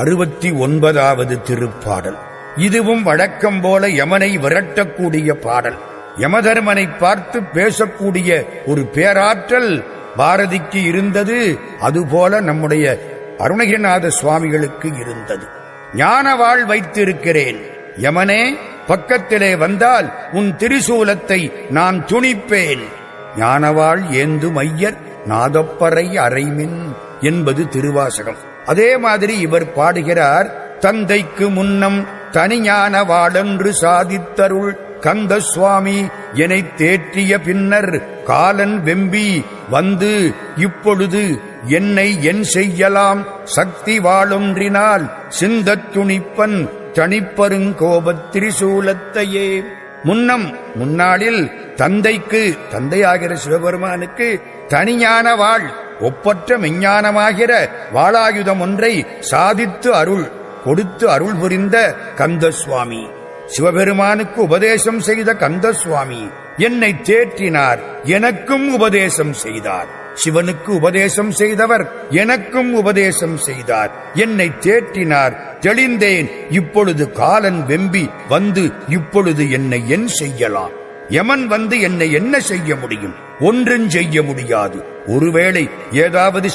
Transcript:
69வது திருப்பாடல். இதுவும் வழக்கம் போல யமனை விரட்டக்கூடிய பாடல். யமதர்மனை பார்த்து பேசக்கூடிய ஒரு பேராற்றல் பாரதிக்கு இருந்தது. அதுபோல நம்முடைய அருணகிரிநாத சுவாமிகளுக்கு இருந்தது. ஞானவாள் வைத்திருக்கிறேன், யமனே பக்கத்திலே வந்தால் உன் திரிசூலத்தை நான் துணிப்பேன். ஞானவாள் ஏந்து மையர் நாதப்பறை அறைமின் என்பது திருவாசகம். அதே மாதிரி இவர் பாடுகிறார், தந்தைக்கு முன்னம் தனிஞான வாழென்று சாதித்தருள் கந்த சுவாமி என்னை தேற்றிய பின்னர் காலன் வெம்பி வந்து இப்பொழுது என்னை என் செய்யலாம் சக்தி வாழொன்றினால் சிந்தத் துணிப்பன் தனிப்பருங்கோபத் திரிசூலத்தையே. முன்னாளில் தந்தைக்கு, தந்தையாகிற சிவபெருமானுக்கு தனிஞான வாழ், ஒப்பற்ற மெஞ்ஞானமாகிற வாளாயுதம் ஒன்றை சாதித்து அருள் கொடுத்து அருள் புரிந்த கந்த சுவாமி, சிவபெருமானுக்கு உபதேசம் செய்த கந்த சுவாமி என்னை தேற்றினார், எனக்கும் உபதேசம் செய்தார். சிவனுக்கு உபதேசம் செய்தவர் எனக்கும் உபதேசம் செய்தார், என்னை தேற்றினார், தெளிந்தேன். இப்பொழுது காலன் வெம்பி வந்து இப்பொழுது என்னை என் செய்யலாம். யமன் வந்து என்னை என்ன செய்ய முடியும்? ஒன்றும் செய்ய முடியாது. ஒருவேளை ஏதாவது